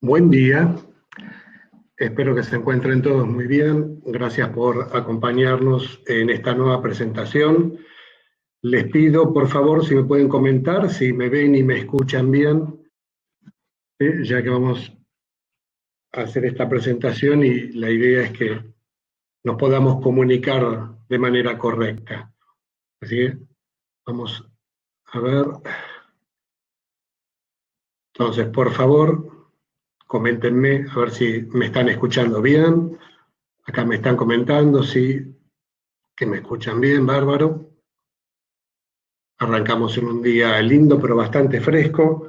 Buen día, espero que se encuentren todos muy bien. Gracias por acompañarnos en esta nueva presentación. Les pido, por favor, si me pueden comentar, si me ven y me escuchan bien, ya que vamos a hacer esta presentación y la idea es que nos podamos comunicar de manera correcta. Así que vamos a ver. Entonces, por favor, coméntenme a ver si me están escuchando bien. Acá me están comentando, sí, que me escuchan bien, bárbaro. Arrancamos en un día lindo, pero bastante fresco.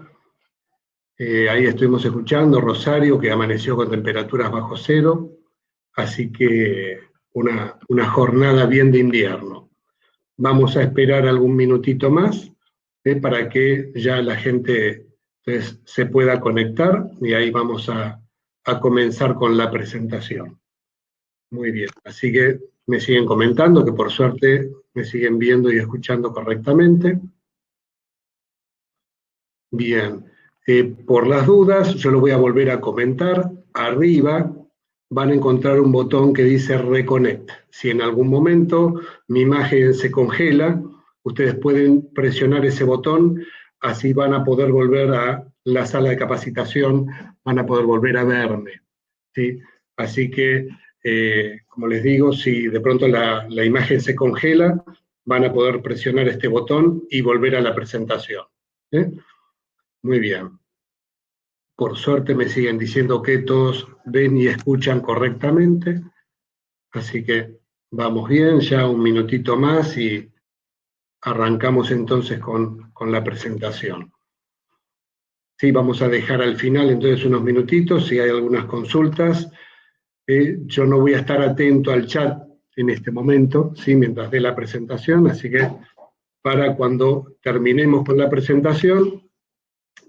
Ahí estuvimos escuchando Rosario, que amaneció con temperaturas bajo cero, así que una jornada bien de invierno. Vamos a esperar algún minutito más para que ya la gente se pueda conectar y ahí vamos a comenzar con la presentación. Muy bien, así que me siguen comentando que por suerte me siguen viendo y escuchando correctamente. Bien, por las dudas yo lo voy a volver a comentar. Arriba van a encontrar un botón que dice Reconnect. Si en algún momento mi imagen se congela, ustedes pueden presionar ese botón, así van a poder volver a la sala de capacitación, van a poder volver a verme, ¿sí? Así que, como les digo, si de pronto la imagen se congela, van a poder presionar este botón y volver a la presentación. Muy bien. Por suerte me siguen diciendo que todos ven y escuchan correctamente, así que vamos bien, ya un minutito más y arrancamos entonces con la presentación. Sí, vamos a dejar al final entonces unos minutitos, si hay algunas consultas. Yo no voy a estar atento al chat en este momento, ¿sí? Mientras dé la presentación, así que para cuando terminemos con la presentación,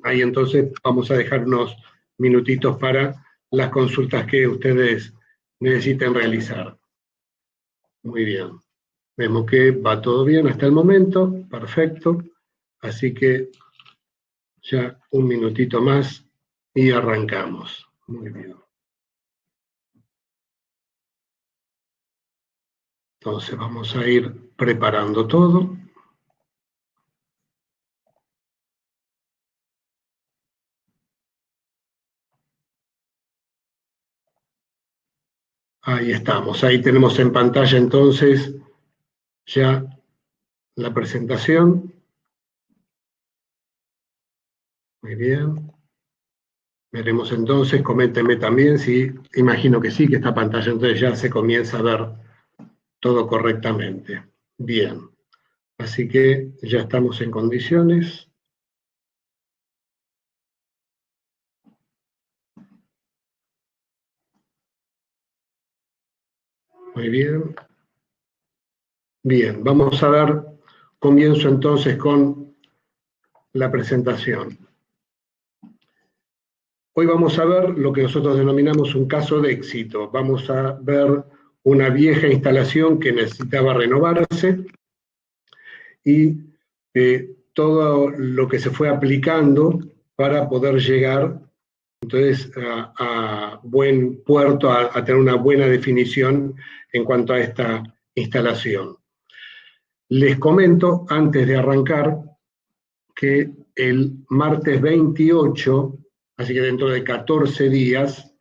ahí entonces vamos a dejar unos minutitos para las consultas que ustedes necesiten realizar. Muy bien. Vemos que va todo bien hasta el momento, perfecto. Así que ya un minutito más y arrancamos. Muy bien. Entonces vamos a ir preparando todo. Ahí estamos, ahí tenemos en pantalla entonces ya la presentación. Muy bien. Veremos entonces, coméntenme también si, imagino que sí, que esta pantalla entonces ya se comienza a ver todo correctamente. Bien, así que ya estamos en condiciones. Muy bien. Bien, vamos a dar comienzo entonces con la presentación. Hoy vamos a ver lo que nosotros denominamos un caso de éxito. Vamos a ver una vieja instalación que necesitaba renovarse y todo lo que se fue aplicando para poder llegar entonces a buen puerto, a tener una buena definición en cuanto a esta instalación. Les comento, antes de arrancar, que el martes 28, así que dentro de 14 días,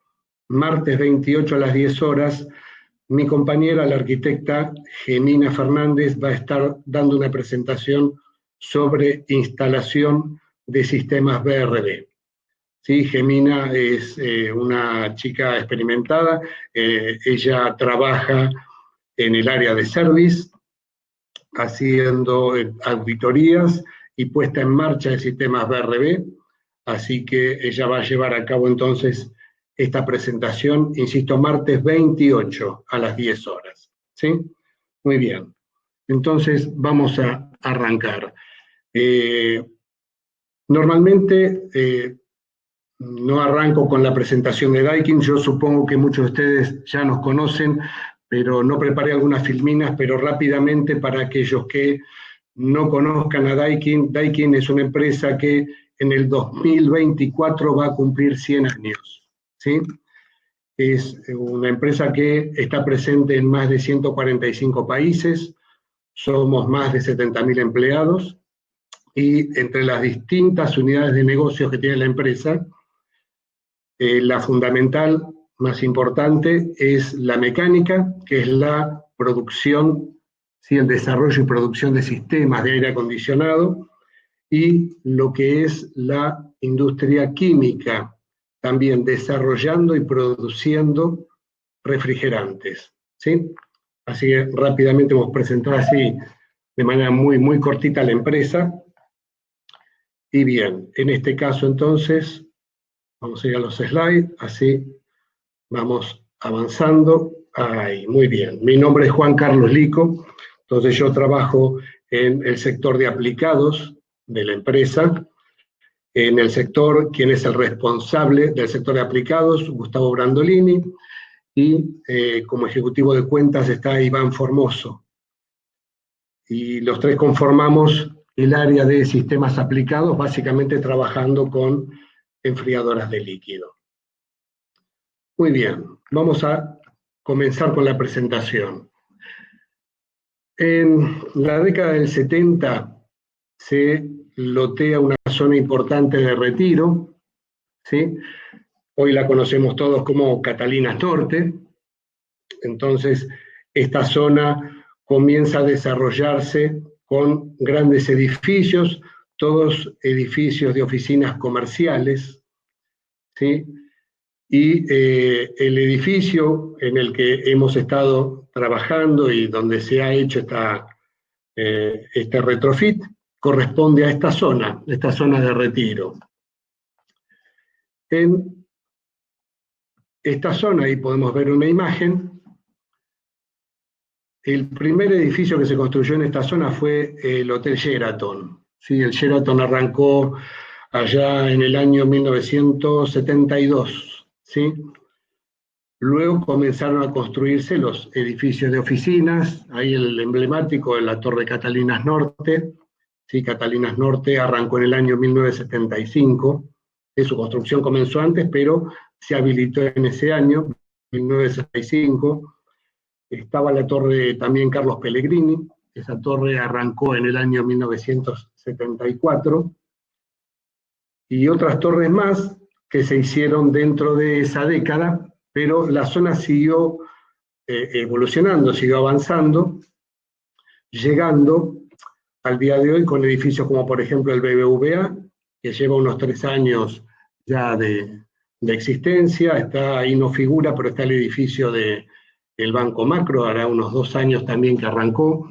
martes 28 a las 10 horas, mi compañera, la arquitecta Gemina Fernández, va a estar dando una presentación sobre instalación de sistemas BRD. ¿Sí? Gemina es una chica experimentada, ella trabaja en el área de service, haciendo auditorías y puesta en marcha de sistemas BRD, así que ella va a llevar a cabo entonces esta presentación, insisto, martes 28 a las 10 horas. ¿Sí? Muy bien. Entonces vamos a arrancar. Normalmente no arranco con la presentación de Daikin, yo supongo que muchos de ustedes ya nos conocen, pero no preparé algunas filminas, pero rápidamente para aquellos que no conozcan a Daikin. Daikin es una empresa que en el 2024 va a cumplir 100 años, ¿sí? Es una empresa que está presente en más de 145 países, somos más de 70.000 empleados, y entre las distintas unidades de negocios que tiene la empresa, la fundamental más importante es la mecánica, que es la producción, ¿sí? El desarrollo y producción de sistemas de aire acondicionado, y lo que es la industria química, también desarrollando y produciendo refrigerantes, ¿sí? Así que rápidamente hemos presentado así, de manera muy cortita, la empresa. Y bien, en este caso entonces, vamos a ir a los slides, así vamos avanzando. Ahí, muy bien. Mi nombre es Juan Carlos Lico, entonces yo trabajo en el sector de aplicados de la empresa. En el sector, quien es el responsable del sector de aplicados, Gustavo Brandolini, y como ejecutivo de cuentas está Iván Formoso. Y los tres conformamos el área de sistemas aplicados, básicamente trabajando con enfriadoras de líquido. Muy bien, vamos a comenzar con la presentación. En la década del 70 se lotea una zona importante de Retiro, ¿sí? Hoy la conocemos todos como Catalinas Norte. Entonces, esta zona comienza a desarrollarse con grandes edificios, todos edificios de oficinas comerciales, ¿sí? Y el edificio en el que hemos estado trabajando y donde se ha hecho este retrofit corresponde a esta zona de Retiro. En esta zona, ahí podemos ver una imagen. El primer edificio que se construyó en esta zona fue el Hotel Sheraton. ¿Sí? El Sheraton arrancó allá en el año 1972. ¿Sí? Luego comenzaron a construirse los edificios de oficinas, ahí el emblemático de la Torre Catalinas Norte. ¿Sí? Catalinas Norte arrancó en el año 1975. Su construcción comenzó antes, pero se habilitó en ese año, 1965. Estaba la torre también Carlos Pellegrini, esa torre arrancó en el año 1974, y otras torres más que se hicieron dentro de esa década, pero la zona siguió evolucionando, siguió avanzando, llegando al día de hoy con edificios como por ejemplo el BBVA, que lleva unos 3 años ya de existencia, está ahí no figura, pero está el edificio del Banco Macro, hará unos 2 años también que arrancó,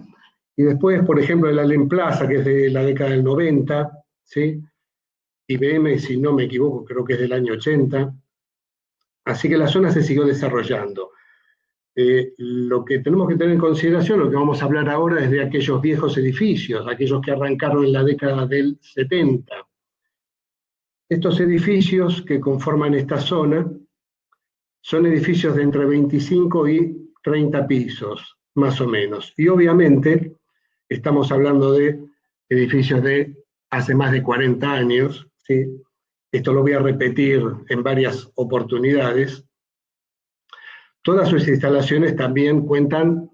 y después, por ejemplo, el Alem Plaza, que es de la década del 90, ¿sí? IBM, si no me equivoco, creo que es del año 80, así que la zona se siguió desarrollando. Lo que tenemos que tener en consideración, lo que vamos a hablar ahora, es de aquellos viejos edificios, aquellos que arrancaron en la década del 70. Estos edificios que conforman esta zona son edificios de entre 25 y 30 pisos, más o menos. Y obviamente estamos hablando de edificios de hace más de 40 años, ¿sí? Esto lo voy a repetir en varias oportunidades. Todas sus instalaciones también cuentan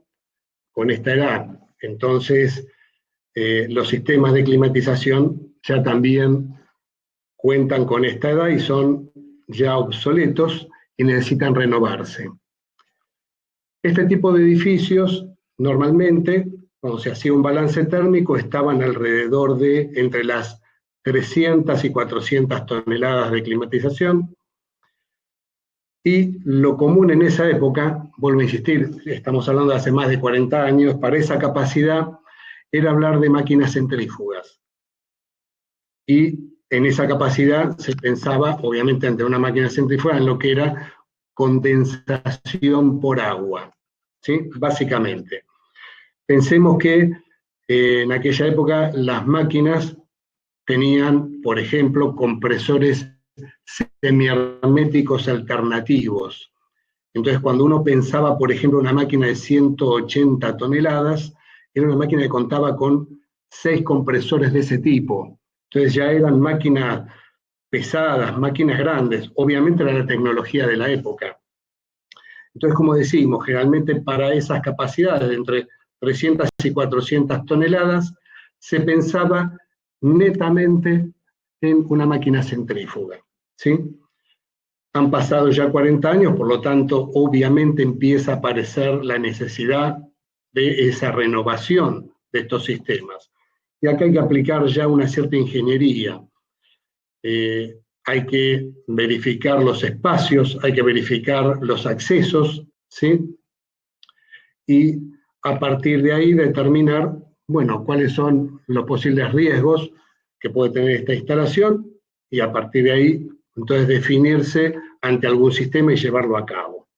con esta edad. Entonces, los sistemas de climatización ya también cuentan con esta edad y son ya obsoletos y necesitan renovarse. Este tipo de edificios, normalmente, cuando se hacía un balance térmico, estaban alrededor de entre las 300 y 400 toneladas de climatización, y lo común en esa época, vuelvo a insistir, estamos hablando de hace más de 40 años, para esa capacidad era hablar de máquinas centrífugas. Y en esa capacidad se pensaba, obviamente ante una máquina centrífuga, en lo que era condensación por agua, ¿sí? Básicamente. Pensemos que en aquella época las máquinas tenían, por ejemplo, compresores semiherméticos alternativos. Entonces, cuando uno pensaba, por ejemplo, una máquina de 180 toneladas, era una máquina que contaba con 6 compresores de ese tipo. Entonces ya eran máquinas pesadas, máquinas grandes, obviamente era la tecnología de la época. Entonces, como decimos, generalmente para esas capacidades de entre 300 y 400 toneladas, se pensaba netamente en una máquina centrífuga, ¿sí? Han pasado ya 40 años, por lo tanto, obviamente empieza a aparecer la necesidad de esa renovación de estos sistemas. Y acá hay que aplicar ya una cierta ingeniería. Hay que verificar los espacios, hay que verificar los accesos, ¿sí? Y a partir de ahí determinar, bueno, cuáles son los posibles riesgos que puede tener esta instalación y a partir de ahí, entonces, definirse ante algún sistema y llevarlo a cabo.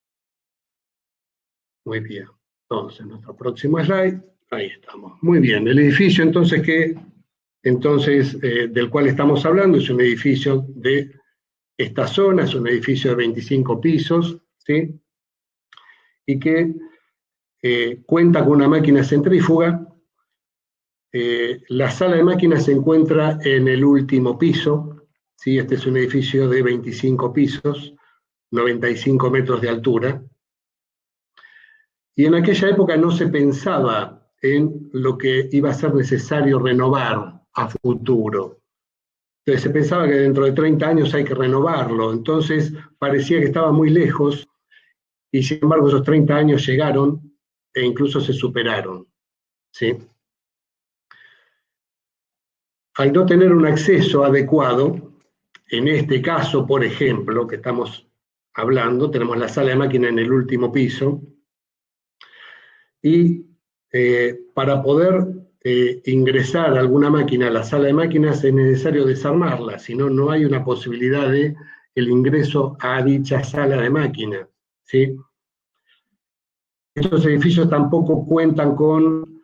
Muy bien. Entonces, nuestro próximo slide, ahí estamos. Muy bien, el edificio entonces del cual estamos hablando es un edificio de esta zona, es un edificio de 25 pisos, ¿sí? Y que cuenta con una máquina centrífuga. La sala de máquinas se encuentra en el último piso, ¿sí? Este es un edificio de 25 pisos, 95 metros de altura. Y en aquella época no se pensaba en lo que iba a ser necesario renovar a futuro. Entonces se pensaba que dentro de 30 años hay que renovarlo, entonces parecía que estaba muy lejos y sin embargo esos 30 años llegaron e incluso se superaron, ¿sí? Al no tener un acceso adecuado, en este caso, por ejemplo, que estamos hablando, tenemos la sala de máquina en el último piso, y para poder ingresar alguna máquina a la sala de máquinas es necesario desarmarla, si no, no hay una posibilidad de el ingreso a dicha sala de máquina, ¿sí? Estos edificios tampoco cuentan con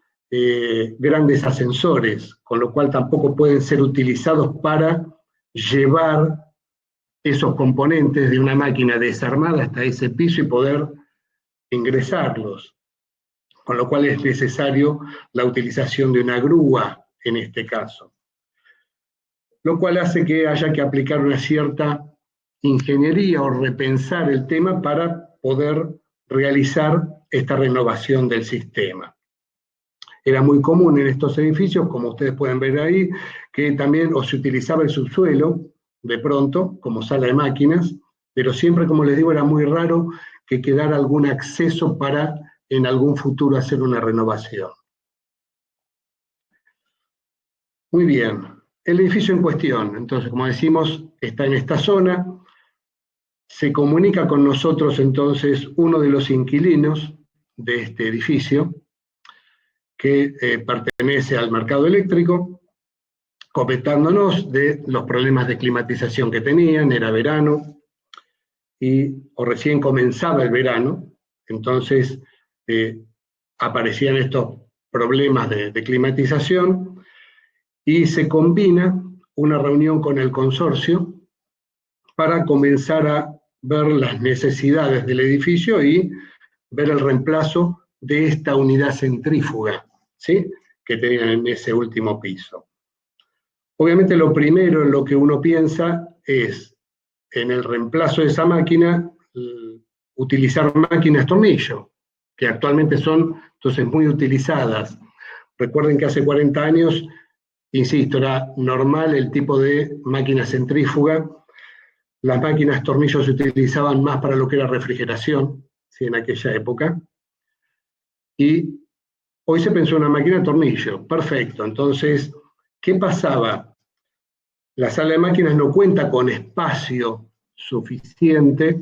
grandes ascensores, con lo cual tampoco pueden ser utilizados para llevar esos componentes de una máquina desarmada hasta ese piso y poder ingresarlos, con lo cual es necesario la utilización de una grúa en este caso, lo cual hace que haya que aplicar una cierta ingeniería o repensar el tema para poder realizar esta renovación del sistema. Era muy común en estos edificios, como ustedes pueden ver ahí, que también o se utilizaba el subsuelo, de pronto, como sala de máquinas, pero siempre, como les digo, era muy raro que quedara algún acceso para en algún futuro hacer una renovación. Muy bien, el edificio en cuestión, entonces, como decimos, está en esta zona, se comunica con nosotros entonces uno de los inquilinos de este edificio, que pertenece al mercado eléctrico, comentándonos de los problemas de climatización que tenían, era verano, o recién comenzaba el verano, entonces aparecían estos problemas de climatización, y se combina una reunión con el consorcio para comenzar a ver las necesidades del edificio y ver el reemplazo de esta unidad centrífuga, ¿sí?, que tenían en ese último piso. Obviamente lo primero en lo que uno piensa es en el reemplazo de esa máquina, utilizar máquinas tornillo, que actualmente son entonces muy utilizadas. Recuerden que hace 40 años, insisto, era normal el tipo de máquina centrífuga. Las máquinas tornillo se utilizaban más para lo que era refrigeración, ¿sí?, en aquella época. Y hoy se pensó en una máquina de tornillo, perfecto. Entonces, ¿qué pasaba? La sala de máquinas no cuenta con espacio suficiente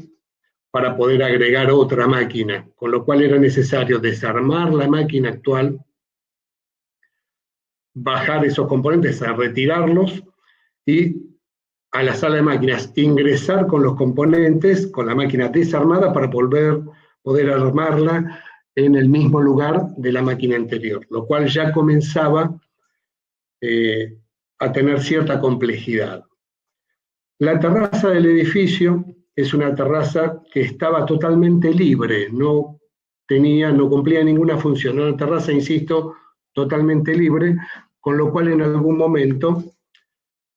para poder agregar otra máquina, con lo cual era necesario desarmar la máquina actual, bajar esos componentes, a retirarlos y a la sala de máquinas ingresar con los componentes, con la máquina desarmada para poder armarla en el mismo lugar de la máquina anterior, lo cual ya comenzaba a tener cierta complejidad. La terraza del edificio es una terraza que estaba totalmente libre, no cumplía ninguna función, era una terraza, insisto, totalmente libre, con lo cual en algún momento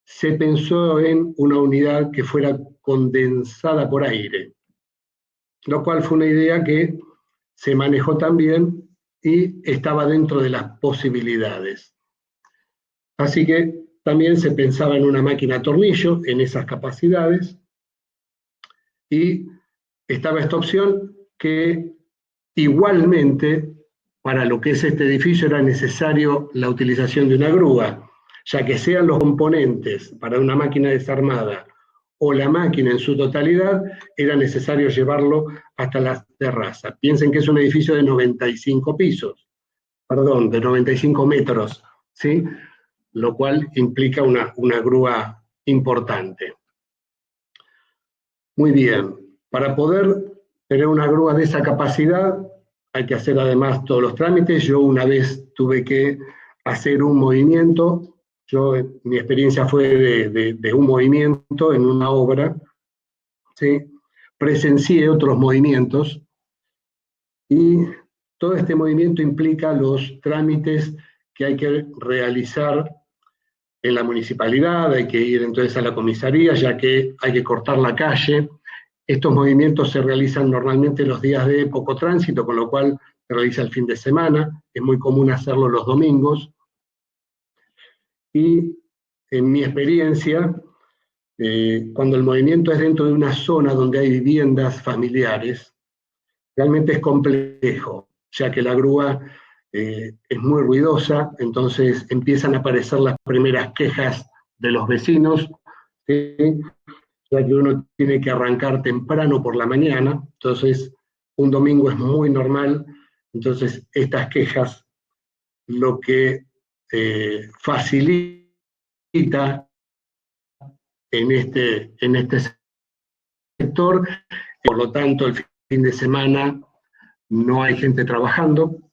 se pensó en una unidad que fuera condensada por aire, lo cual fue una idea que se manejó también y estaba dentro de las posibilidades. Así que también se pensaba en una máquina a tornillo, en esas capacidades, y estaba esta opción que igualmente para lo que es este edificio era necesario la utilización de una grúa, ya que sean los componentes para una máquina desarmada o la máquina en su totalidad, era necesario llevarlo hasta la terraza. Piensen que es un edificio de 95 pisos, perdón, de 95 metros, ¿sí? Lo cual implica una grúa importante. Muy bien, para poder tener una grúa de esa capacidad, hay que hacer además todos los trámites. Yo una vez tuve que hacer un movimiento, mi experiencia fue de un movimiento en una obra, ¿sí? Presencié otros movimientos y todo este movimiento implica los trámites que hay que realizar en la municipalidad, hay que ir entonces a la comisaría, ya que hay que cortar la calle. Estos movimientos se realizan normalmente los días de poco tránsito, con lo cual se realiza el fin de semana, es muy común hacerlo los domingos. Y en mi experiencia, cuando el movimiento es dentro de una zona donde hay viviendas familiares, realmente es complejo, ya que la grúa es muy ruidosa, entonces empiezan a aparecer las primeras quejas de los vecinos, ¿sí? Ya que uno tiene que arrancar temprano por la mañana, entonces un domingo es muy normal, entonces estas quejas lo que facilita en este sector, por lo tanto el fin de semana no hay gente trabajando,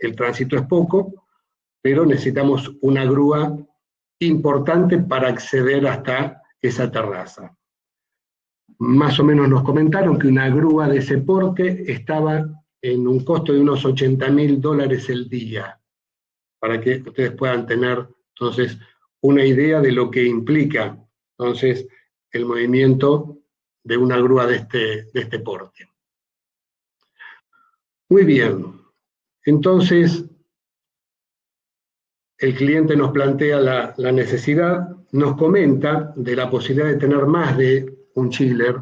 el tránsito es poco, pero necesitamos una grúa importante para acceder hasta esa terraza. Más o menos nos comentaron que una grúa de ese porte estaba en un costo de unos $80.000 el día, para que ustedes puedan tener entonces una idea de lo que implica entonces el movimiento de una grúa de este porte. Muy bien, entonces el cliente nos plantea la necesidad, nos comenta de la posibilidad de tener más de un chiller,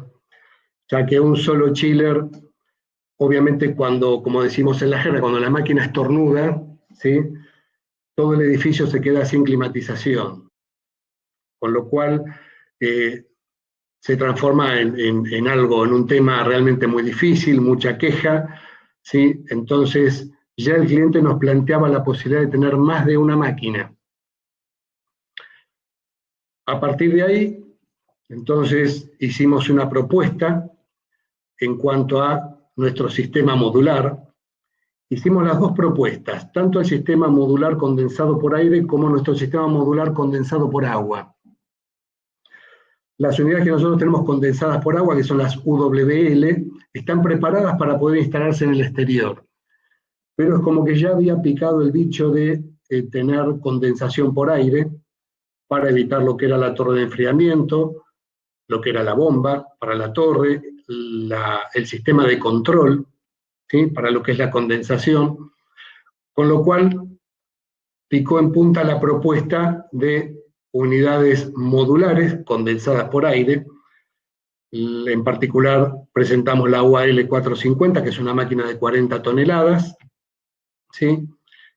ya que un solo chiller, obviamente cuando, como decimos en la jerga, cuando la máquina estornuda, ¿sí? Todo el edificio se queda sin climatización, con lo cual se transforma en algo, en un tema realmente muy difícil, mucha queja, ¿sí? Entonces ya el cliente nos planteaba la posibilidad de tener más de una máquina. A partir de ahí, entonces hicimos una propuesta en cuanto a nuestro sistema modular. Hicimos las dos propuestas, tanto el sistema modular condensado por aire como nuestro sistema modular condensado por agua. Las unidades que nosotros tenemos condensadas por agua, que son las UWL, están preparadas para poder instalarse en el exterior. Pero es como que ya había picado el bicho de tener condensación por aire, para evitar lo que era la torre de enfriamiento, lo que era la bomba para la torre, el sistema de control, ¿sí? Para lo que es la condensación, con lo cual picó en punta la propuesta de unidades modulares condensadas por aire. En particular presentamos la UAL 450, que es una máquina de 40 toneladas, ¿sí?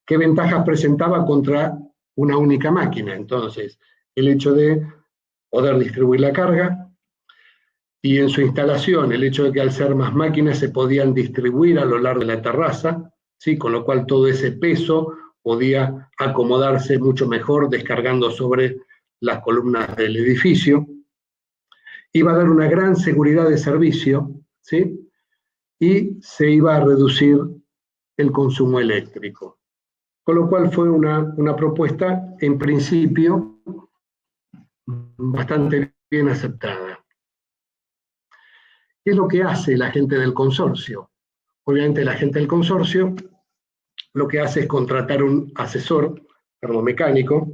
¿Qué ventajas presentaba contra una única máquina? Entonces, el hecho de poder distribuir la carga, y en su instalación el hecho de que al ser más máquinas se podían distribuir a lo largo de la terraza, ¿sí? Con lo cual todo ese peso podía acomodarse mucho mejor descargando sobre las columnas del edificio. Iba a dar una gran seguridad de servicio, ¿sí? Y se iba a reducir el consumo eléctrico. Con lo cual fue una propuesta, en principio, bastante bien aceptada. ¿Qué es lo que hace la gente del consorcio? Obviamente la gente del consorcio lo que hace es contratar un asesor termomecánico,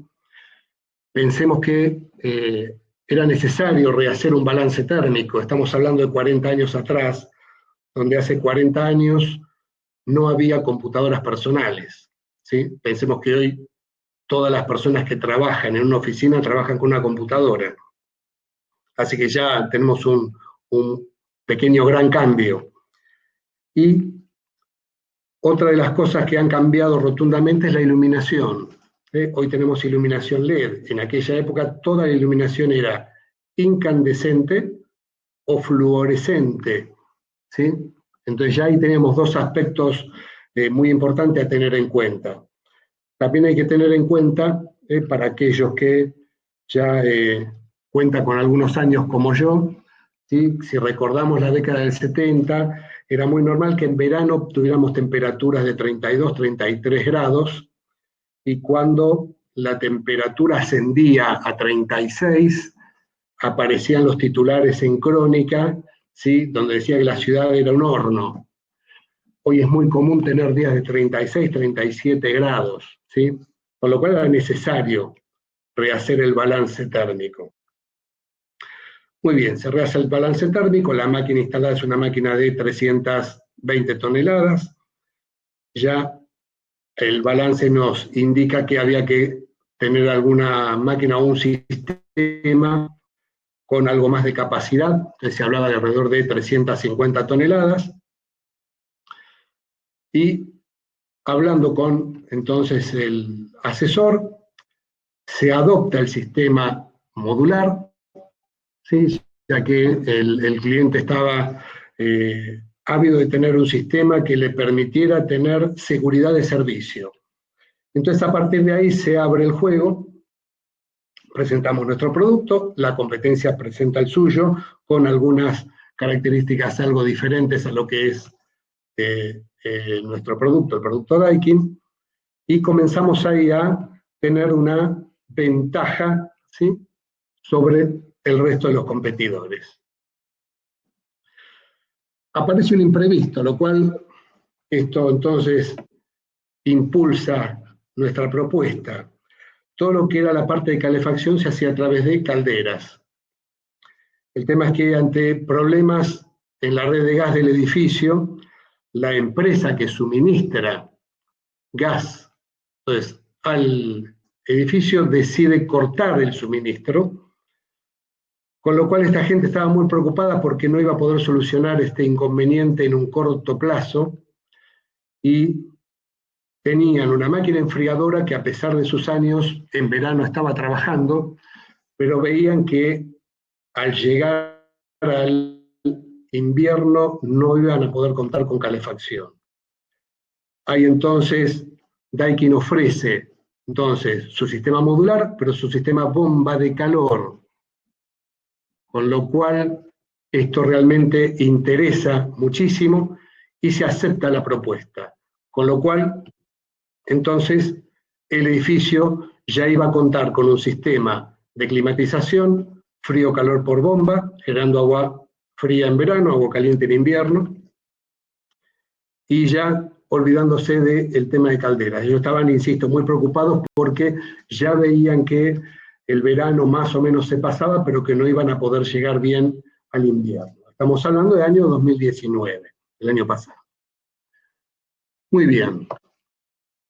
pensemos que era necesario rehacer un balance térmico. Estamos hablando de 40 años atrás, donde hace 40 años no había computadoras personales, ¿sí? Pensemos que hoy todas las personas que trabajan en una oficina trabajan con una computadora. Así que ya tenemos un pequeño gran cambio. Y otra de las cosas que han cambiado rotundamente es la iluminación. Hoy tenemos iluminación LED. En aquella época toda la iluminación era incandescente o fluorescente, ¿sí? Entonces ya ahí tenemos dos aspectos muy importantes a tener en cuenta. También hay que tener en cuenta, para aquellos que ya cuentan con algunos años como yo, ¿sí? Si recordamos la década del 70, era muy normal que en verano tuviéramos temperaturas de 32, 33 grados, y cuando la temperatura ascendía a 36, aparecían los titulares en Crónica, ¿sí? Donde decía que la ciudad era un horno. Hoy es muy común tener días de 36, 37 grados, ¿sí? Con lo cual era necesario rehacer el balance térmico. Muy bien, se rehace el balance térmico, la máquina instalada es una máquina de 320 toneladas, ya el balance nos indica que había que tener alguna máquina o un sistema con algo más de capacidad, se hablaba de alrededor de 350 toneladas, y hablando con entonces el asesor, se adopta el sistema modular, ¿sí? Ya que el cliente estaba ávido de tener un sistema que le permitiera tener seguridad de servicio. Entonces, a partir de ahí se abre el juego, presentamos nuestro producto, la competencia presenta el suyo, con algunas características algo diferentes a lo que es nuestro producto, el producto Daikin, y comenzamos ahí a tener una ventaja, ¿sí?, sobre el resto de los competidores. Aparece un imprevisto, lo cual esto entonces impulsa nuestra propuesta. Todo lo que era la parte de calefacción se hacía a través de calderas. El tema es que ante problemas en la red de gas del edificio, la empresa que suministra gas, entonces, al edificio decide cortar el suministro, con lo cual esta gente estaba muy preocupada porque no iba a poder solucionar este inconveniente en un corto plazo, y tenían una máquina enfriadora que, a pesar de sus años, en verano estaba trabajando, pero veían que al llegar al invierno no iban a poder contar con calefacción. Ahí entonces Daikin ofrece entonces su sistema modular, pero su sistema bomba de calor, con lo cual esto realmente interesa muchísimo y se acepta la propuesta. Con lo cual, entonces, el edificio ya iba a contar con un sistema de climatización, frío-calor por bomba, generando agua fría en verano, agua caliente en invierno, y ya olvidándose del tema de calderas. Ellos estaban, insisto, muy preocupados porque ya veían que el verano más o menos se pasaba, pero que no iban a poder llegar bien al invierno. Estamos hablando del año 2019, el año pasado. Muy bien.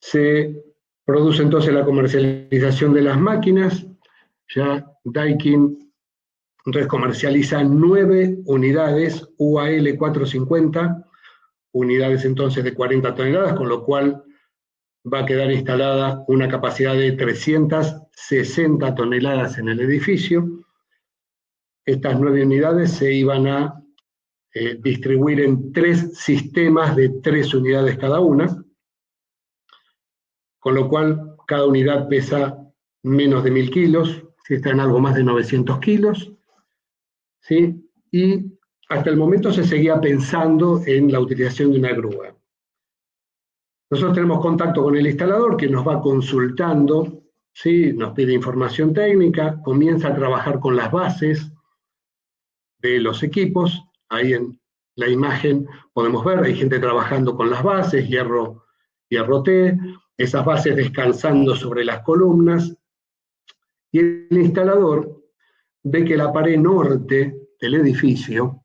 Se produce entonces la comercialización de las máquinas. Ya Daikin entonces comercializa 9 unidades UAL 450, unidades entonces de 40 toneladas, con lo cual va a quedar instalada una capacidad de 360 toneladas en el edificio. Estas 9 unidades se iban a distribuir en 3 sistemas de 3 unidades cada una, con lo cual cada unidad pesa menos de 1000 kilos, si está en algo más de 900 kilos, ¿sí? Y hasta el momento se seguía pensando en la utilización de una grúa. Nosotros tenemos contacto con el instalador, que nos va consultando, ¿sí? Nos pide información técnica, comienza a trabajar con las bases de los equipos. Ahí en la imagen podemos ver, hay gente trabajando con las bases, hierro T, esas bases descansando sobre las columnas, Y el instalador ve que la pared norte del edificio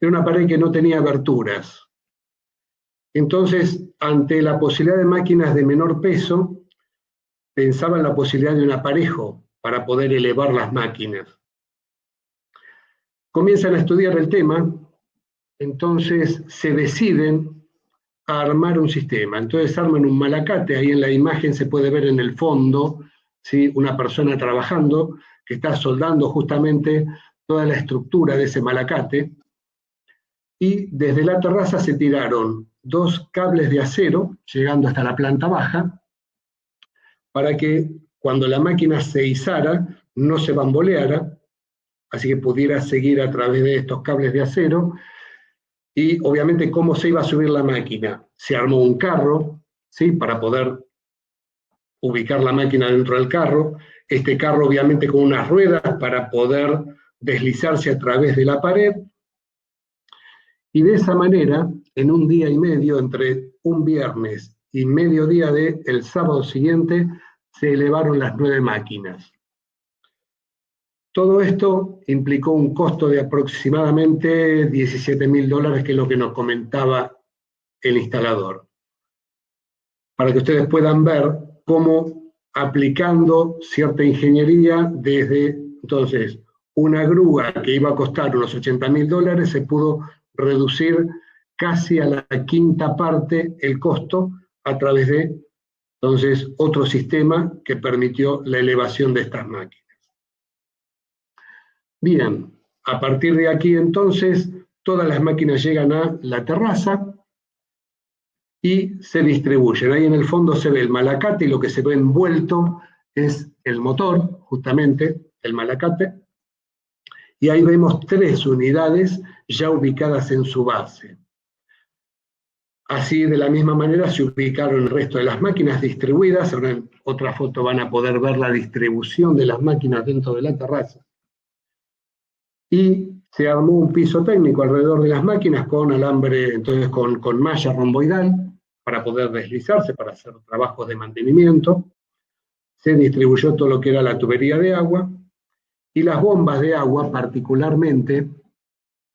era una pared que no tenía aberturas. Entonces, ante la posibilidad de máquinas de menor peso, pensaba en la posibilidad de un aparejo para poder elevar las máquinas. Comienzan a estudiar el tema, entonces se deciden a armar un sistema. Entonces arman un malacate, ahí en la imagen se puede ver en el fondo, ¿sí?, una persona trabajando que está soldando justamente toda la estructura de ese malacate, y desde la terraza se tiraron 2 cables de acero, llegando hasta la planta baja, para que cuando la máquina se izara, no se bamboleara, así que pudiera seguir a través de estos cables de acero. Y obviamente, ¿cómo se iba a subir la máquina? Se armó un carro, ¿sí?, para poder ubicar la máquina dentro del carro. Este carro obviamente con unas ruedas para poder deslizarse a través de la pared. Y de esa manera, en un día y medio, entre un viernes y mediodía del sábado siguiente, se elevaron las 9 máquinas. Todo esto implicó un costo de aproximadamente $17.000, que es lo que nos comentaba el instalador. Para que ustedes puedan ver cómo, aplicando cierta ingeniería, desde entonces una grúa que iba a costar unos $80.000, se pudo reducir casi a la quinta parte el costo a través de entonces otro sistema que permitió la elevación de estas máquinas. Bien, a partir de aquí entonces todas las máquinas llegan a la terraza y se distribuyen. Ahí en el fondo se ve el malacate y lo que se ve envuelto es el motor, justamente, el malacate. Y ahí vemos 3 unidades ya ubicadas en su base. Así, de la misma manera, se ubicaron el resto de las máquinas distribuidas. Ahora en otra foto van a poder ver la distribución de las máquinas dentro de la terraza. Y se armó un piso técnico alrededor de las máquinas con alambre, entonces con malla romboidal, para poder deslizarse, para hacer trabajos de mantenimiento. Se distribuyó todo lo que era la tubería de agua, y las bombas de agua particularmente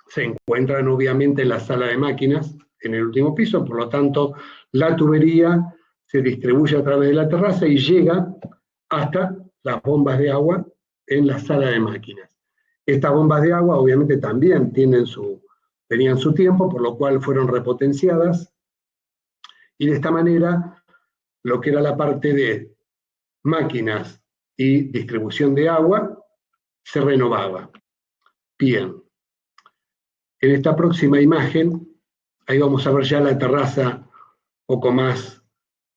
se encuentran obviamente en la sala de máquinas, en el último piso. Por lo tanto, la tubería se distribuye a través de la terraza y llega hasta las bombas de agua en la sala de máquinas. Estas bombas de agua obviamente también tenían su tiempo, por lo cual fueron repotenciadas, y de esta manera lo que era la parte de máquinas y distribución de agua se renovaba. Bien, en esta próxima imagen, ahí vamos a ver ya la terraza poco más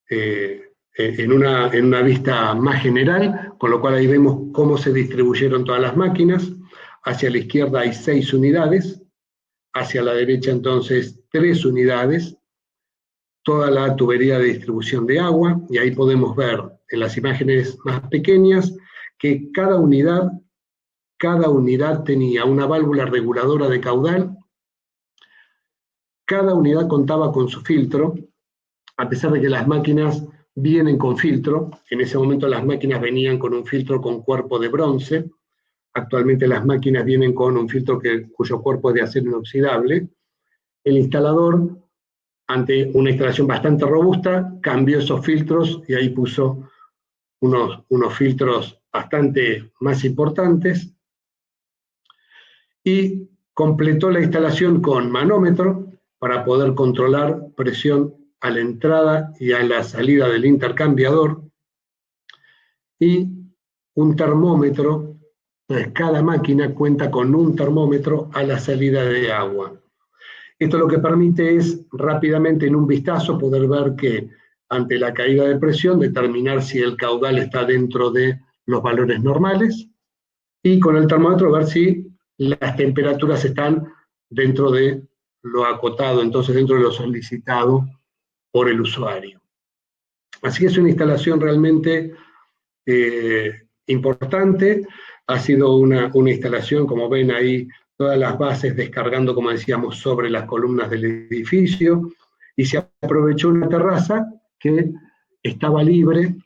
en una vista más general, con lo cual ahí vemos cómo se distribuyeron todas las máquinas. Hacia la izquierda hay 6 unidades, hacia la derecha entonces 3 unidades, toda la tubería de distribución de agua, y ahí podemos ver en las imágenes más pequeñas que cada unidad tenía una válvula reguladora de caudal, cada unidad contaba con su filtro, a pesar de que las máquinas vienen con filtro. En ese momento las máquinas venían con un filtro con cuerpo de bronce. Actualmente las máquinas vienen con un filtro cuyo cuerpo es de acero inoxidable. El instalador, ante una instalación bastante robusta, cambió esos filtros y ahí puso unos filtros bastante más importantes, y completó la instalación con manómetro para poder controlar presión a la entrada y a la salida del intercambiador, y un termómetro. Entonces, cada máquina cuenta con un termómetro a la salida de agua. Esto lo que permite es rápidamente, en un vistazo, poder ver que ante la caída de presión, determinar si el caudal está dentro de los valores normales, y con el termómetro ver si las temperaturas están dentro de lo acotado, entonces dentro de lo solicitado por el usuario. Así que es una instalación realmente importante. Ha sido una instalación, como ven ahí, todas las bases descargando, como decíamos, sobre las columnas del edificio, y se aprovechó una terraza que estaba libre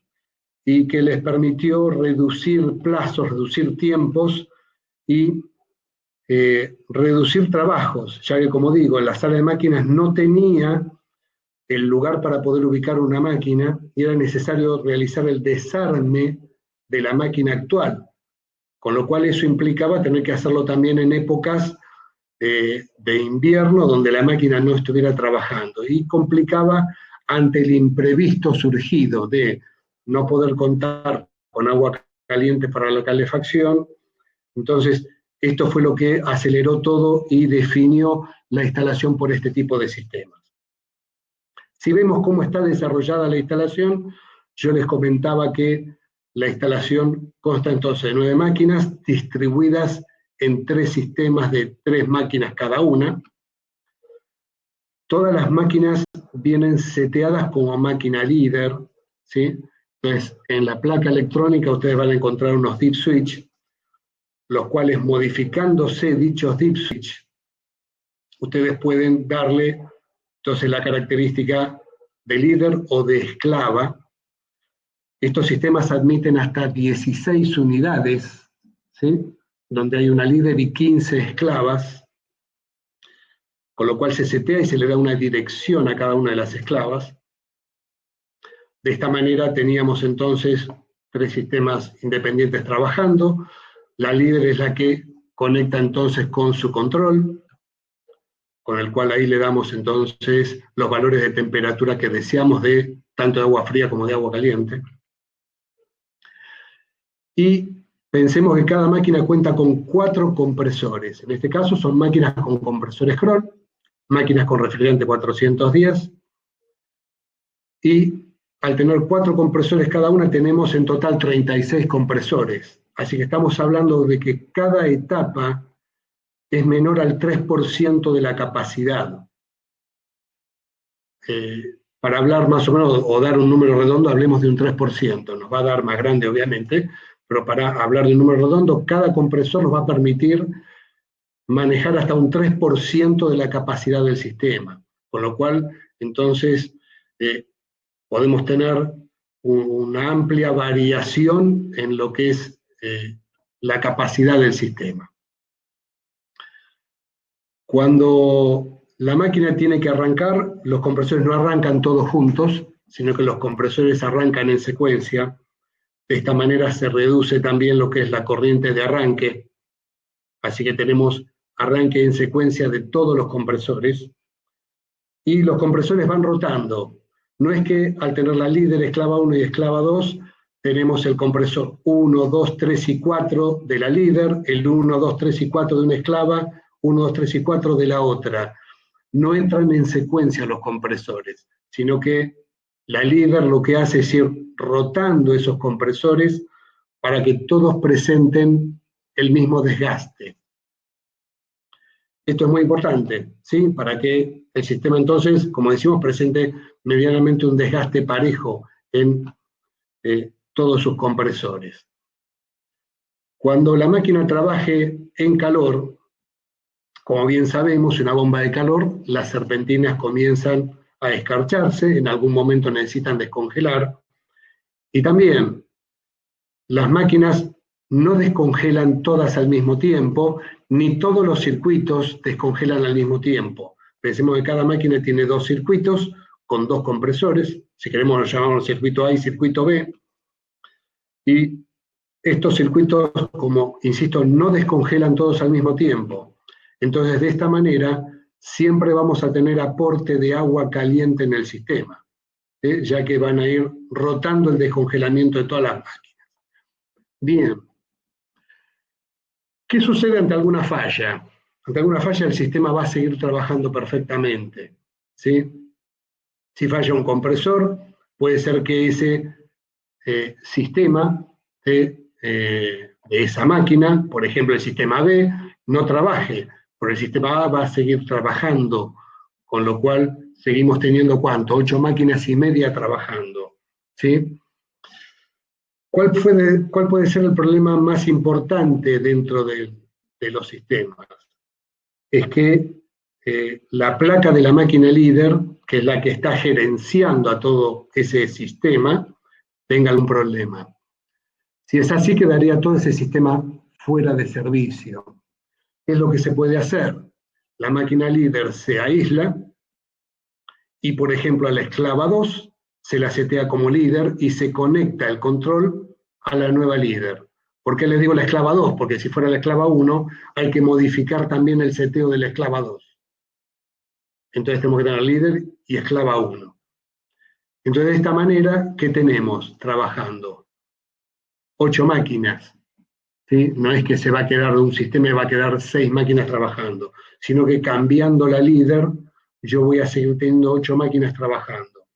y que les permitió reducir plazos, reducir tiempos y reducir trabajos, ya que, como digo, en la sala de máquinas no tenía el lugar para poder ubicar una máquina y era necesario realizar el desarme de la máquina actual, con lo cual eso implicaba tener que hacerlo también en épocas de invierno donde la máquina no estuviera trabajando y complicaba ante el imprevisto surgido de no poder contar con agua caliente para la calefacción. Entonces, esto fue lo que aceleró todo y definió la instalación por este tipo de sistemas. Si vemos cómo está desarrollada la instalación, yo les comentaba que la instalación consta entonces de 9 máquinas distribuidas en 3 sistemas de 3 máquinas cada una. Todas las máquinas vienen seteadas como máquina líder, ¿sí? Entonces, en la placa electrónica ustedes van a encontrar unos deep switch, los cuales, modificándose dichos deep switch, ustedes pueden darle entonces la característica de líder o de esclava. Estos sistemas admiten hasta 16 unidades, ¿sí? Donde hay una líder y 15 esclavas, con lo cual se setea y se le da una dirección a cada una de las esclavas. De esta manera teníamos entonces 3 sistemas independientes trabajando. La líder es la que conecta entonces con su control, con el cual ahí le damos entonces los valores de temperatura que deseamos de tanto de agua fría como de agua caliente. Y pensemos que cada máquina cuenta con 4 compresores. En este caso son máquinas con compresores Kroll, máquinas con refrigerante 410, y al tener 4 compresores cada una tenemos en total 36 compresores. Así que estamos hablando de que cada etapa es menor al 3% de la capacidad. Para hablar más o menos, o dar un número redondo, hablemos de un 3%. Nos va a dar más grande, obviamente, pero para hablar de un número redondo, cada compresor nos va a permitir manejar hasta un 3% de la capacidad del sistema. Con lo cual, entonces, podemos tener una amplia variación en lo que es la capacidad del sistema. Cuando la máquina tiene que arrancar, los compresores no arrancan todos juntos, sino que los compresores arrancan en secuencia. De esta manera se reduce también lo que es la corriente de arranque. Así que tenemos arranque en secuencia de todos los compresores. Y los compresores van rotando. No es que al tener la líder esclava 1 y esclava 2, tenemos el compresor 1, 2, 3 y 4 de la líder, el 1, 2, 3 y 4 de una esclava, 1, 2, 3 y 4 de la otra. No entran en secuencia los compresores, sino que la líder lo que hace es ir rotando esos compresores para que todos presenten el mismo desgaste. Esto es muy importante, ¿sí? Para que el sistema entonces, como decimos, presente medianamente un desgaste parejo en todos sus compresores. Cuando la máquina trabaje en calor, como bien sabemos, una bomba de calor, las serpentinas comienzan a escarcharse, en algún momento necesitan descongelar, y también las máquinas no descongelan todas al mismo tiempo, ni todos los circuitos descongelan al mismo tiempo. Pensemos que cada máquina tiene 2 circuitos con 2 compresores, si queremos lo llamamos circuito A y circuito B, y estos circuitos, como insisto, no descongelan todos al mismo tiempo. Entonces, de esta manera, siempre vamos a tener aporte de agua caliente en el sistema, ya que van a ir rotando el descongelamiento de todas las máquinas. Bien. ¿Qué sucede ante alguna falla? Ante alguna falla el sistema va a seguir trabajando perfectamente, ¿sí? Si falla un compresor, puede ser que ese sistema de esa máquina, por ejemplo el sistema B, no trabaje, pero el sistema A va a seguir trabajando, con lo cual seguimos teniendo ¿cuánto? 8 máquinas y media trabajando, ¿sí? ¿Cuál puede ser el problema más importante dentro de los sistemas? Es que la placa de la máquina líder, que es la que está gerenciando a todo ese sistema, tenga algún problema. Si es así, quedaría todo ese sistema fuera de servicio. ¿Qué es lo que se puede hacer? La máquina líder se aísla y, por ejemplo, a la esclava 2 se la setea como líder y se conecta el control a la nueva líder. ¿Por qué les digo la esclava 2? Porque si fuera la esclava 1, hay que modificar también el seteo de la esclava 2. Entonces tenemos que tener líder y esclava 1. Entonces, de esta manera, ¿qué tenemos trabajando? 8 máquinas. ¿Sí? No es que se va a quedar de un sistema y va a quedar 6 máquinas trabajando, sino que cambiando la líder, yo voy a seguir teniendo 8 máquinas trabajando.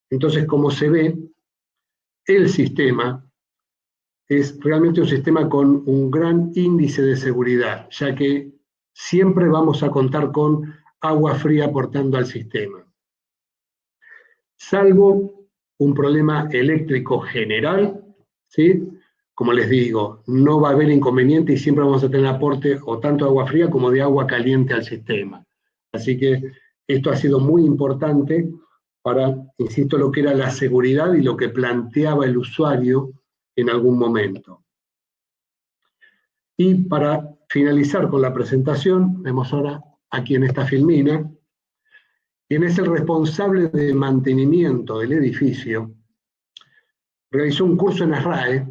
Entonces, como se ve, el sistema es realmente un sistema con un gran índice de seguridad, ya que siempre vamos a contar con agua fría aportando al sistema. Salvo un problema eléctrico general, ¿sí? Como les digo, no va a haber inconveniente y siempre vamos a tener aporte o tanto de agua fría como de agua caliente al sistema. Así que esto ha sido muy importante para, insisto, lo que era la seguridad y lo que planteaba el usuario en algún momento. Y para finalizar con la presentación, vemos ahora aquí en esta filmina, quien es el responsable de mantenimiento del edificio, realizó un curso en ASRAE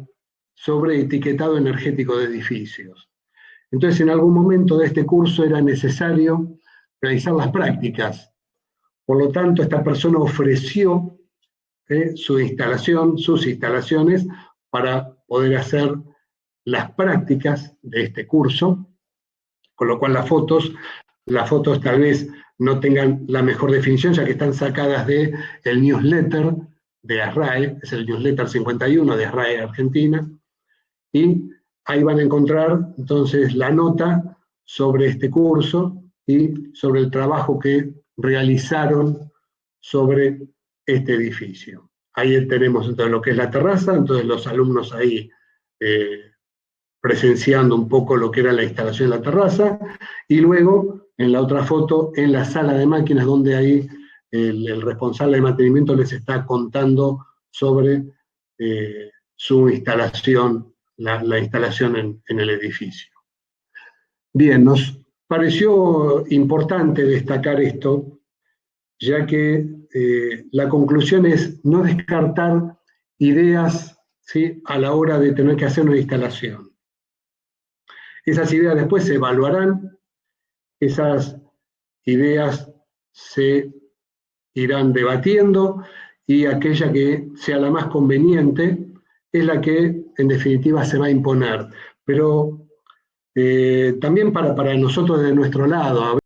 sobre etiquetado energético de edificios. Entonces, en algún momento de este curso era necesario realizar las prácticas. Por lo tanto, esta persona ofreció sus instalaciones para poder hacer las prácticas de este curso, con lo cual las fotos tal vez no tengan la mejor definición, ya que están sacadas del newsletter de ASRAE, es el newsletter 51 de ASRAE Argentina, y ahí van a encontrar entonces la nota sobre este curso y sobre el trabajo que realizaron sobre este edificio. Ahí tenemos entonces lo que es la terraza, entonces los alumnos ahí presenciando un poco lo que era la instalación de la terraza, y luego en la otra foto, en la sala de máquinas, donde ahí el responsable de mantenimiento les está contando sobre su instalación, la instalación en el edificio. Bien, nos pareció importante destacar esto, ya que la conclusión es no descartar ideas, ¿sí?, a la hora de tener que hacer una instalación. Esas ideas después se evaluarán, esas ideas se irán debatiendo y aquella que sea la más conveniente es la que en definitiva se va a imponer. Pero también para nosotros de nuestro lado,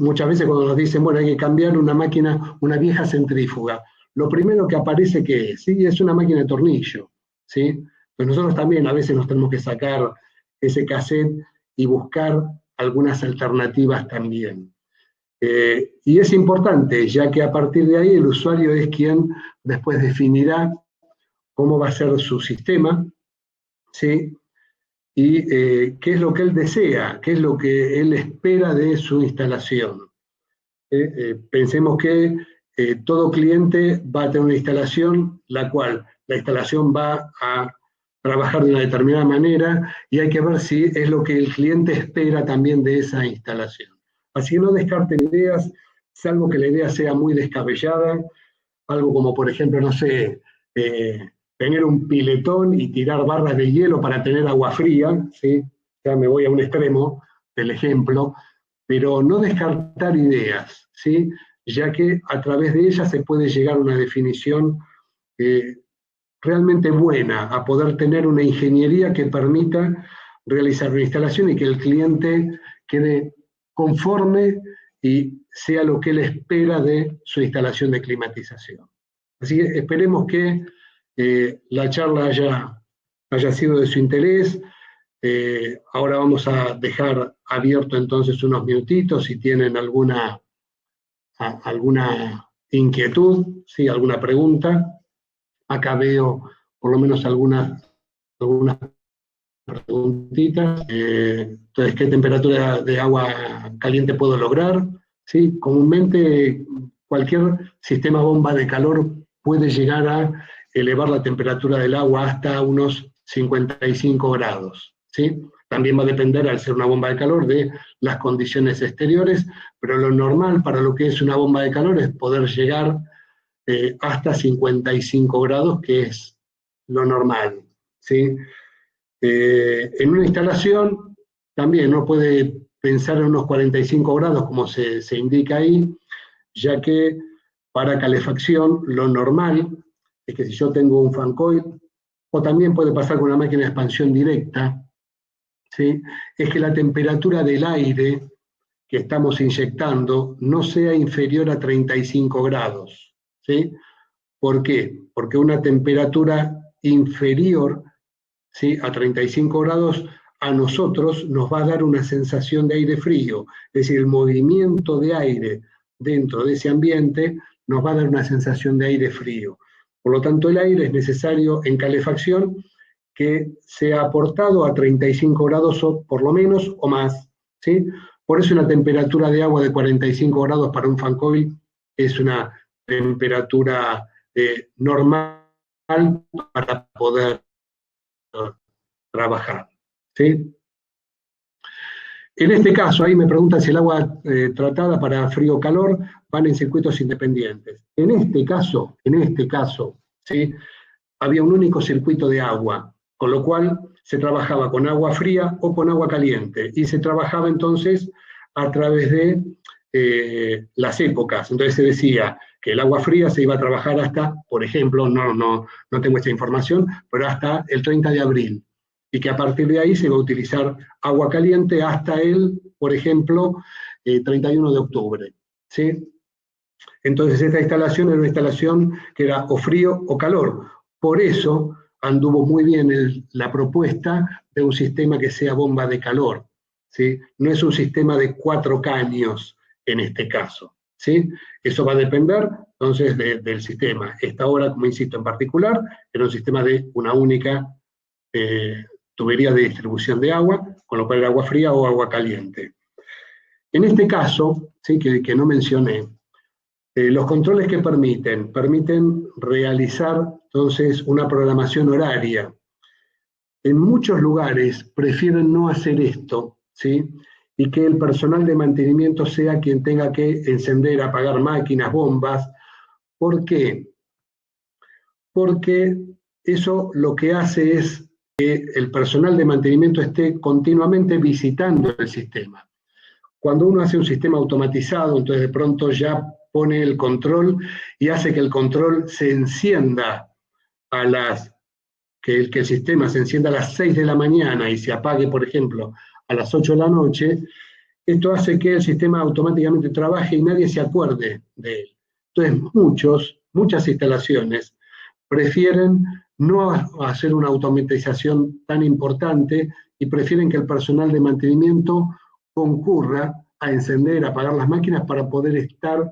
muchas veces cuando nos dicen, bueno, hay que cambiar una máquina, una vieja centrífuga, lo primero que aparece que ¿sí? Es una máquina de tornillo, ¿sí? Pues nosotros también a veces nos tenemos que sacar ese cassette y buscar algunas alternativas también. Y es importante, ya que a partir de ahí el usuario es quien después definirá cómo va a ser su sistema, ¿sí? Y qué es lo que él desea, qué es lo que él espera de su instalación. Pensemos que todo cliente va a tener una instalación, la cual la instalación va a trabajar de una determinada manera y hay que ver si es lo que el cliente espera también de esa instalación. Así que no descarten ideas, salvo que la idea sea muy descabellada, algo como por ejemplo, no sé, tener un piletón y tirar barras de hielo para tener agua fría, ¿sí? Ya me voy a un extremo del ejemplo, pero no descartar ideas, ¿sí? Ya que a través de ellas se puede llegar a una definición realmente buena, a poder tener una ingeniería que permita realizar una instalación y que el cliente quede conforme y sea lo que él espera de su instalación de climatización. Así que esperemos que la charla haya sido de su interés. Ahora vamos a dejar abierto entonces unos minutitos si tienen alguna inquietud, ¿sí? Alguna pregunta. Acá veo por lo menos algunas preguntitas. Entonces, ¿qué temperatura de agua caliente puedo lograr? ¿Sí? Comúnmente cualquier sistema bomba de calor puede llegar a elevar la temperatura del agua hasta unos 55 grados, ¿sí? También va a depender, al ser una bomba de calor, de las condiciones exteriores, pero lo normal para lo que es una bomba de calor es poder llegar hasta 55 grados, que es lo normal, ¿sí? En una instalación también no puede pensar en unos 45 grados como se indica ahí, ya que para calefacción lo normal es que si yo tengo un fan coil, o también puede pasar con una máquina de expansión directa, ¿sí? Es que la temperatura del aire que estamos inyectando no sea inferior a 35 grados, ¿sí? ¿Por qué? Porque una temperatura inferior, ¿sí?, a 35 grados a nosotros nos va a dar una sensación de aire frío, es decir, el movimiento de aire dentro de ese ambiente nos va a dar una sensación de aire frío. Por lo tanto, el aire es necesario en calefacción que sea aportado a 35 grados o por lo menos o más, ¿sí? Por eso una temperatura de agua de 45 grados para un fan coil es una temperatura normal para poder trabajar, ¿sí? En este caso, ahí me preguntan si el agua tratada para frío o calor van en circuitos independientes. En este caso, ¿sí?, había un único circuito de agua, con lo cual se trabajaba con agua fría o con agua caliente, y se trabajaba entonces a través de las épocas. Entonces se decía que el agua fría se iba a trabajar hasta, por ejemplo, no tengo esta información, pero hasta el 30 de abril, y que a partir de ahí se va a utilizar agua caliente hasta el, por ejemplo, 31 de octubre, ¿sí? Entonces esta instalación era una instalación que era o frío o calor. Por eso anduvo muy bien la propuesta de un sistema que sea bomba de calor, ¿sí? No es un sistema de 4 caños en este caso, ¿sí? Eso va a depender entonces del sistema. Esta obra, como insisto, en particular, era un sistema de una única tubería de distribución de agua, con lo cual era agua fría o agua caliente. En este caso, ¿sí?, que no mencioné, los controles que permiten realizar entonces una programación horaria. En muchos lugares prefieren no hacer esto, ¿sí?, y que el personal de mantenimiento sea quien tenga que encender, apagar máquinas, bombas. ¿Por qué? Porque eso lo que hace es que el personal de mantenimiento esté continuamente visitando el sistema. Cuando uno hace un sistema automatizado, entonces de pronto ya pone el control y hace que el control se encienda que el sistema se encienda a las 6 de la mañana y se apague, por ejemplo, a las 8 de la noche. Esto hace que el sistema automáticamente trabaje y nadie se acuerde de él. Entonces muchas instalaciones prefieren no hacer una automatización tan importante y prefieren que el personal de mantenimiento concurra a encender, a apagar las máquinas para poder estar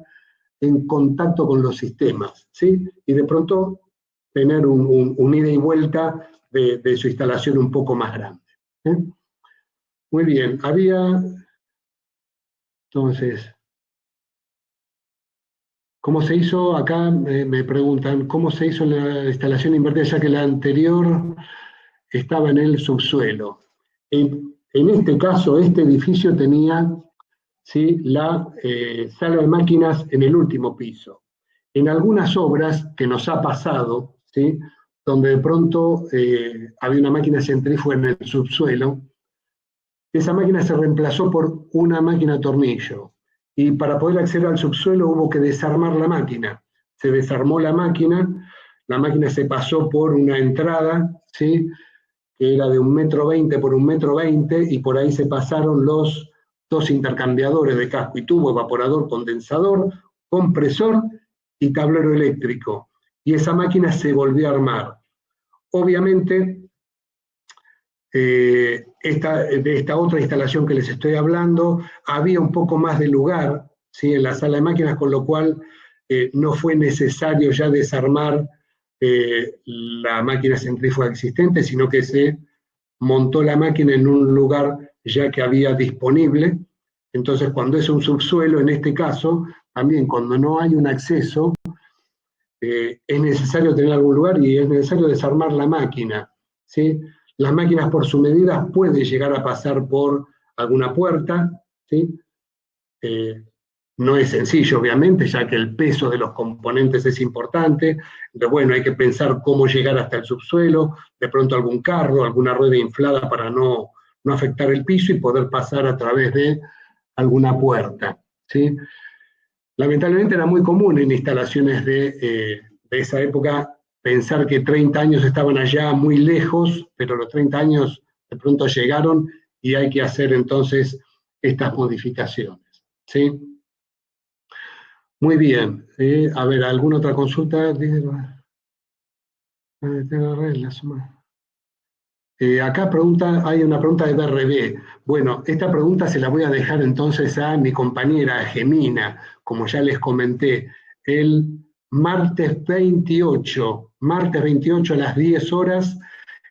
en contacto con los sistemas, ¿sí? Y de pronto tener un ida y vuelta de su instalación un poco más grande, ¿eh? Muy bien, entonces, ¿cómo se hizo? Acá me preguntan, ¿cómo se hizo la instalación invertida, ya que la anterior estaba en el subsuelo? En este caso, este edificio tenía, ¿sí?, la sala de máquinas en el último piso. En algunas obras que nos ha pasado, ¿sí?, donde de pronto había una máquina centrífuga en el subsuelo, esa máquina se reemplazó por una máquina tornillo, y para poder acceder al subsuelo hubo que desarmar la máquina. Se desarmó la máquina se pasó por una entrada, ¿sí?, que era de 1,20 m por 1,20 m, y por ahí se pasaron los 2 intercambiadores de casco y tubo, evaporador, condensador, compresor y tablero eléctrico. Y esa máquina se volvió a armar. Obviamente, de esta otra instalación que les estoy hablando, había un poco más de lugar, ¿sí?, en la sala de máquinas, con lo cual no fue necesario ya desarmar la máquina centrífuga existente, sino que se montó la máquina en un lugar ya que había disponible. Entonces, cuando es un subsuelo, en este caso, también cuando no hay un acceso, es necesario tener algún lugar y es necesario desarmar la máquina, ¿sí? Las máquinas por su medida pueden llegar a pasar por alguna puerta, ¿sí? No es sencillo, obviamente, ya que el peso de los componentes es importante. Entonces, bueno, hay que pensar cómo llegar hasta el subsuelo, de pronto algún carro, alguna rueda inflada para no afectar el piso y poder pasar a través de alguna puerta, ¿sí? Lamentablemente era muy común en instalaciones de esa época pensar que 30 años estaban allá muy lejos, pero los 30 años de pronto llegaron y hay que hacer entonces estas modificaciones, ¿sí? Muy bien. A ver, ¿alguna otra consulta? Acá hay una pregunta de BRB. Bueno, esta pregunta se la voy a dejar entonces a mi compañera Gemina, como ya les comenté, el martes 28 a las 10 horas,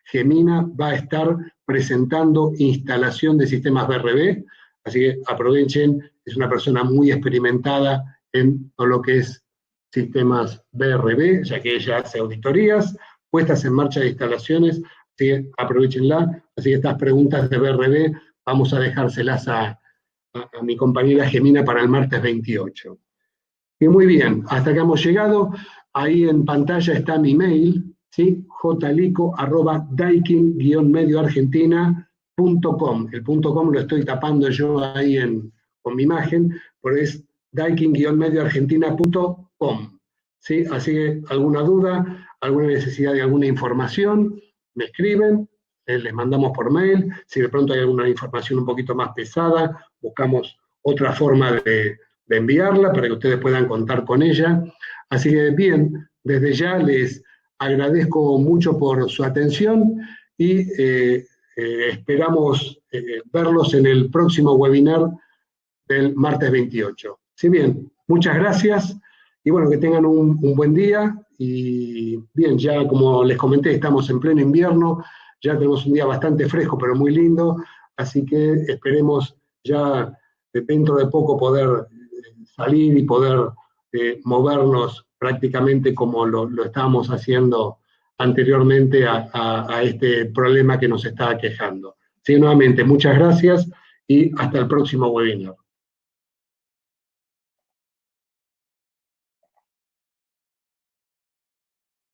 Gemina va a estar presentando instalación de sistemas BRB, así que aprovechen, es una persona muy experimentada en todo lo que es sistemas BRB, ya que ella hace auditorías, puestas en marcha de instalaciones, así que aprovechenla. Así que estas preguntas de BRB vamos a dejárselas a mi compañera Gemina para el martes 28. Y muy bien, hasta que hemos llegado. Ahí en pantalla está mi mail, ¿sí? jlico@daikin-medioargentina.com. El .com lo estoy tapando yo ahí con mi imagen, pero es daikin-medioargentina.com. ¿Sí? Así que alguna duda, alguna necesidad de alguna información, me escriben, les mandamos por mail. Si de pronto hay alguna información un poquito más pesada, buscamos otra forma de enviarla para que ustedes puedan contar con ella. Así que bien, desde ya les agradezco mucho por su atención y esperamos verlos en el próximo webinar del martes 28. Sí, bien, muchas gracias y bueno, que tengan un buen día y bien, ya como les comenté, estamos en pleno invierno, ya tenemos un día bastante fresco pero muy lindo, así que esperemos ya dentro de poco poder salir y poder movernos prácticamente como lo estábamos haciendo anteriormente a este problema que nos está aquejando. Sí, nuevamente, muchas gracias y hasta el próximo webinar.